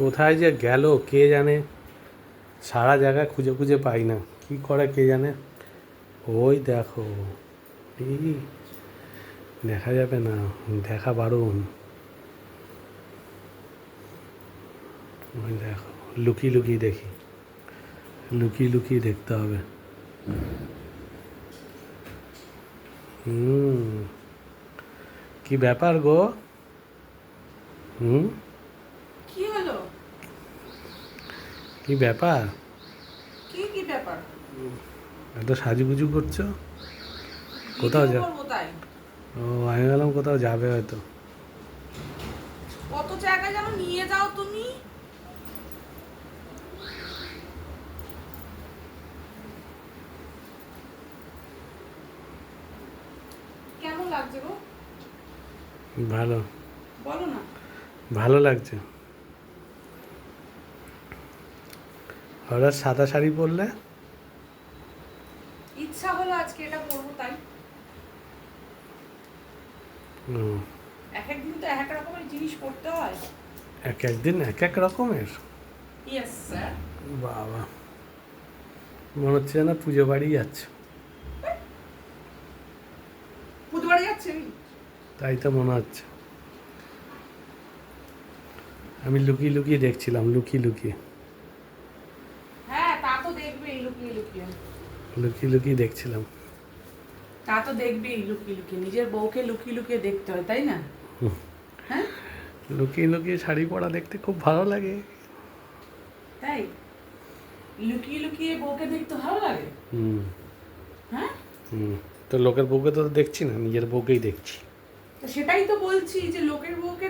কোথায় যে গেল কে জানে, সারা জায়গায় খুঁজে খুঁজে পাই না, কি করে কে জানে। ওই দেখো, এই দেখা যাবে না, দেখা বারণ। ওই দেখো, লুকিয়ে লুকিয়ে দেখি, লুকিয়ে লুকিয়ে দেখতে হবে। কি ব্যাপার গো? কি হলো? কি ব্যাপার? কি কি ব্যাপার? এত সাজুগুজু করছো? কোথাও যা? ও, আমি বললাম কোথাও যাবে হয়তো। কত জায়গায় যেন নিয়ে যাও তুমি। কেমন লাগছে গো? ভালো। বলো না। ভালো লাগছে। হঠাৎ সাদা শাড়ি পরলে? ইচ্ছা হলো আজকে এটা পরবো তাই। এক একদিন তো এক এক রকমের জিনিস পরতে হয়। এক একদিন এক এক রকমের? Yes sir. বাবা, মনে হচ্ছে না পুজো বাড়ি যাচ্ছে। পুজো বাড়ি যাচ্ছে? তাই তো মনে হচ্ছে। আমি লুকিয়ে লুকিয়ে দেখছিলাম, লুকিয়ে লুকিয়ে। হ্যাঁ, তা তো দেখবেই লুকিয়ে লুকিয়ে। লুকিয়ে লুকিয়ে দেখছিলাম। তা তো দেখবেই লুকিয়ে লুকিয়ে, নিজের বউকে লুকিয়ে লুকিয়ে দেখতে হয় তাই না? হ্যাঁ, লুকিয়ে লুকিয়ে শাড়ি পরা দেখতে খুব ভালো লাগে। তাই লুকিয়ে লুকিয়ে বউকে দেখতে ভালো লাগে। হ্যাঁ, তো লোকের বউকে তো দেখছি না, নিজের বউকেই দেখছি। তো সেটাই তো বলছি যে লোকের বউকে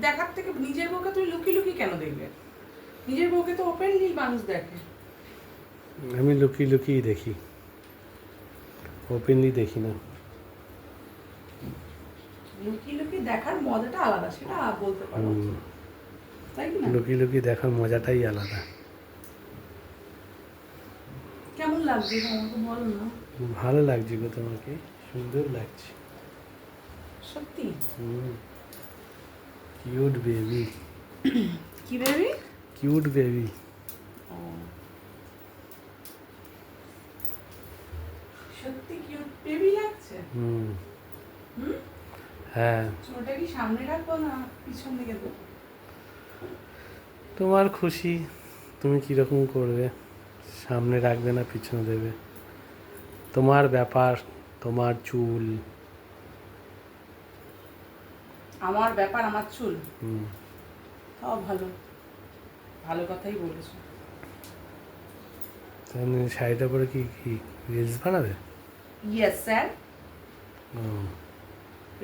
দেখার থেকে নিজের বউকে তুমি লুকিয়ে লুকিয়ে কেন দেখবে? নিজের বউকে তো ওপেনলি মানুষ দেখে। আমি লুকিয়ে লুকিয়ে দেখি, ওপেনলি দেখি না। লুকিয়ে লুকিয়ে দেখার মজাটা আলাদা, সেটা বলতে পারো, তাই কি না? লুকিয়ে লুকিয়ে দেখার মজাটাই আলাদা। কেমন লাগছে আমাকে বলো না। ভালো লাগছে গো তোমাকে, সুন্দর লাগছে। সত্যি? Cute baby. কি বেবি? Cute baby. সত্যি কিউট বেবি লাগছে। হ্যাঁ। ওটা কি সামনে রাখবো না পিছন দিকে দেবো? তোমার খুশি, তুমি কীরকম করবে, সামনে রাখবে না পিছনে দেবে, তোমার ব্যাপার, তোমার চুল। আমার ব্যাপার, আমার চুল। তাও ভালো, ভালো কথাই বলেছো। তাহলে শাড়িটা পরে কি কি রিলস বানাবে? ইয়েস স্যার,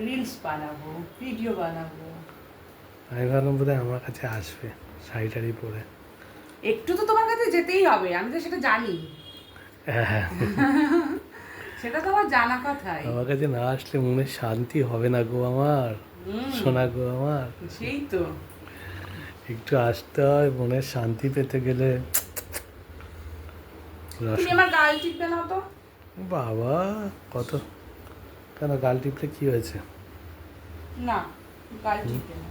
রিলস বানাবো, ভিডিও বানাবো। আমি ভাবলাম বোধহয় আমার কাছে আসবে শাড়ি টাড়ি পরে। একটু তো তোমার কাছে যেতেই হবে, আমি তো সেটা জানি। হ্যাঁ, সেটা তো আমার জানা কথাই। আমার কাছে না আসলে মনে শান্তি হবে না গো আমার, সোনা গো আমার। সেই তো, একটু আসতে হয় মনের শান্তি পেতে গেলে। তুমি আমার গাল টিপবে না তো? বাবা, কত কেন, গাল টিপলে কি হয়েছে? না, গাল টিপবে না।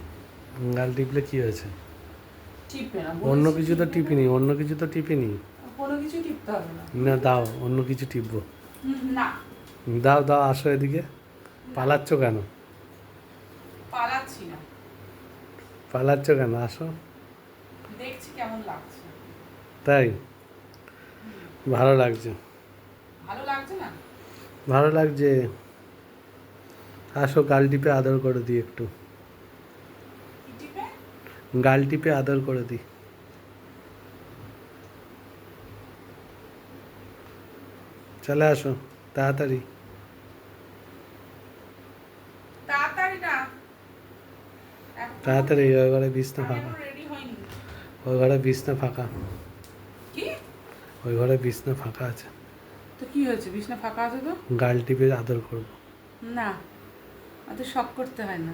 গাল টিপলে কি হয়েছে? টিপবে না, অন্য কিছু তো টিপিনি, অন্য কিছু তো টিপিনি। কোনো কিছু টিপতে হবে না। না দাও, অন্য কিছু টিপবো। না, দাও দাও, আসো এদিকে। পালাচ্ছ কেন? পালাচ্ছি না, পালাচ্ছ কেন, আসো। দেখছি কেমন লাগছে। তাই? ভালো লাগছে। ভালো লাগছে না? ভালো লাগছে। আসো, গাল টিপে আদর করে দিই একটু। কি টিপে? গাল টিপে আদর করে দিই। চলে আসো তাড়াতাড়ি। তাড়াতাড়ি না, তাড়াতাড়ি, ওই ঘরে বিছনা ফাঁকা। রেডি হয়নি। ওই ঘরে বিছনা ফাঁকা। কি? ওই ঘরে বিছনা ফাঁকা আছে। তো কি হয়েছে, বিছনা ফাঁকা আছে তো? গাল টিপে আদর করবো। না, অত শখ করতে হয় না।